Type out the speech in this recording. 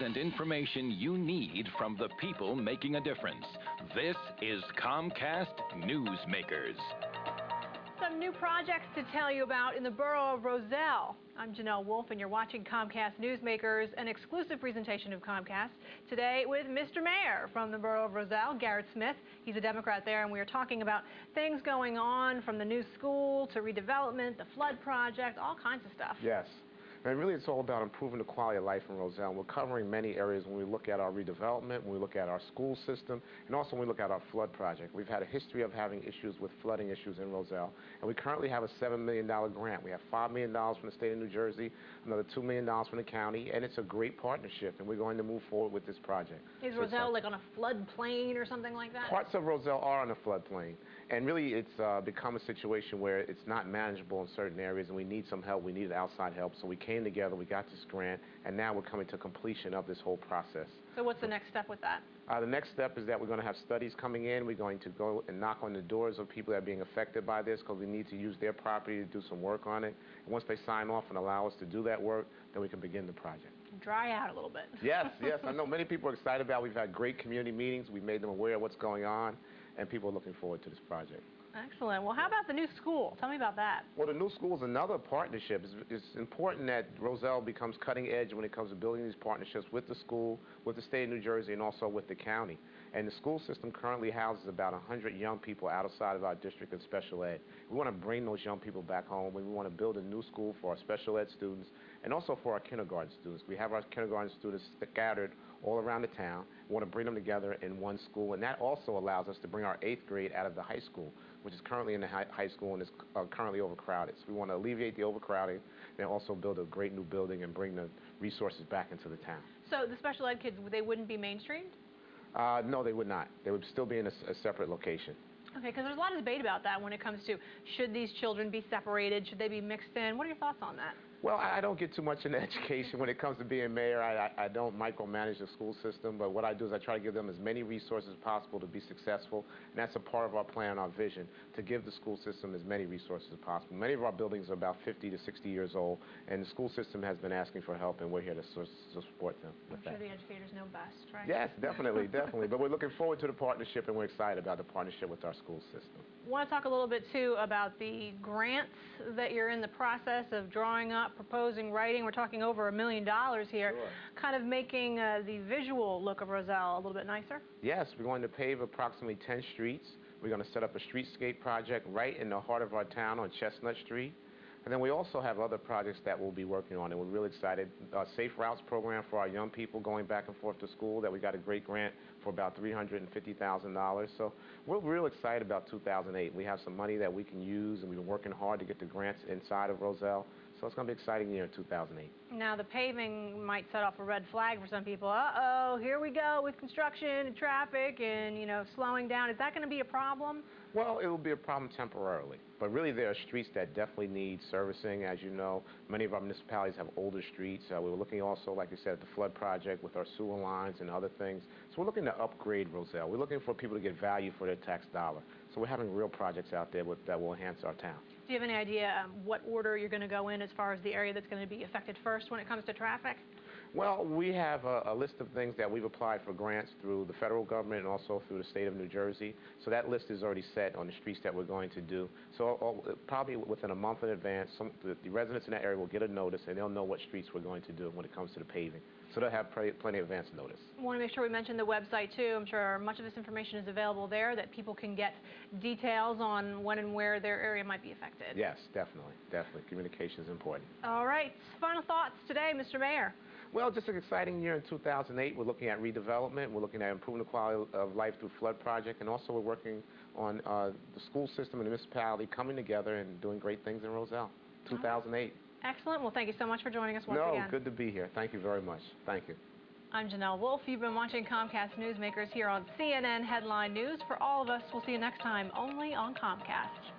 and information you need from the people making a difference. This is Comcast Newsmakers. Some new projects to tell you about in the borough of Roselle. I'm Janelle Wolf, and you're watching Comcast Newsmakers, an exclusive presentation of Comcast. Today with Mr. Mayor from the borough of Roselle, Garrett Smith. He's a Democrat there, and we are talking about things going on from the new school to redevelopment, the flood project, all kinds of stuff. Yes. And really it's all about improving the quality of life in Roselle. We're covering many areas when we look at our redevelopment, when we look at our school system, and also when we look at our flood project. We've had a history of having issues with flooding issues in Roselle, and we currently have a $7 million grant. We have $5 million from the state of New Jersey, another $2 million from the county, and it's a great partnership, and we're going to move forward with this project. Is Roselle like on a floodplain or something like that? Parts of Roselle are on a floodplain, and really it's become a situation where it's not manageable in certain areas, and we need some help. We needed outside help, so we came together, we got this grant, and now we're coming to completion of this whole process. So what's the next step with that? The next step is that we're going to have studies coming in. We're going to go and knock on the doors of people that are being affected by this, because we need to use their property to do some work on it. And once they sign off and allow us to do that work, then we can begin the project. Dry out a little bit. Yes, yes. I know many people are excited about it. We've had great community meetings. We've made them aware of what's going on, and people are looking forward to this project. Excellent. Well, how about the new school? Tell me about that. Well, the new school is another partnership. It's important that Roselle becomes cutting edge when it comes to building these partnerships with the school, with the state of New Jersey, and also with the county. And the school system currently houses about 100 young people outside of our district in special ed. We want to bring those young people back home. We want to build a new school for our special ed students and also for our kindergarten students. We have our kindergarten students scattered all around the town. We want to bring them together in one school, and that also allows us to bring our 8th grade out of the high school, which is currently in the high school and is currently overcrowded. So we want to alleviate the overcrowding and also build a great new building and bring the resources back into the town. So the special ed kids, they wouldn't be mainstreamed? No, they would not. They would still be in a separate location. Okay, because there's a lot of debate about that when it comes to should these children be separated, should they be mixed in? What are your thoughts on that? Well, I don't get too much into education when it comes to being mayor. I don't micromanage the school system, but what I do is I try to give them as many resources as possible to be successful, and that's a part of our plan, our vision, to give the school system as many resources as possible. Many of our buildings are about 50 to 60 years old, and the school system has been asking for help, and we're here to support them with that. I'm sure the educators know best, right? Yes, definitely, definitely. But we're looking forward to the partnership, and we're excited about the partnership with our school system. I want to talk a little bit, too, about the grants that you're in the process of drawing up, proposing, writing. We're talking over $1 million here, Sure. Kind of making the visual look of Roselle a little bit nicer. Yes, we're going to pave approximately 10 streets. We're going to set up a streetscape project right in the heart of our town on Chestnut Street. And then we also have other projects that we'll be working on, and we're really excited. Safe Routes program for our young people going back and forth to school that we got a great grant for about $350,000. So we're real excited about 2008. We have some money that we can use, and we've been working hard to get the grants inside of Roselle. So it's going to be an exciting year in 2008. Now, the paving might set off a red flag for some people. Uh-oh, here we go with construction and traffic and, slowing down. Is that going to be a problem? Well, it will be a problem temporarily. But really, there are streets that definitely need servicing. As you know, many of our municipalities have older streets. We were looking also, like you said, at the flood project with our sewer lines and other things. So we're looking to upgrade Roselle. We're looking for people to get value for their tax dollar. So we're having real projects out there that will enhance our town. Do you have any idea what order you're going to go in as far as the area that's going to be affected first when it comes to traffic? Well, we have a list of things that we've applied for grants through the federal government and also through the state of New Jersey. So that list is already set on the streets that we're going to do. So probably within a month in advance, the residents in that area will get a notice, and they'll know what streets we're going to do when it comes to the paving. So they'll have plenty of advance notice. I want to make sure we mention the website, too. I'm sure much of this information is available there, that people can get details on when and where their area might be affected. Yes, definitely, definitely. Communication is important. All right. Final thoughts today, Mr. Mayor. Well, just an exciting year in 2008. We're looking at redevelopment. We're looking at improving the quality of life through flood project, and also we're working on the school system and the municipality coming together and doing great things in Roselle. 2008. Excellent. Well, thank you so much for joining us once again. No, good to be here. Thank you very much. Thank you. I'm Janelle Wolf. You've been watching Comcast Newsmakers here on CNN Headline News. For all of us, we'll see you next time, only on Comcast.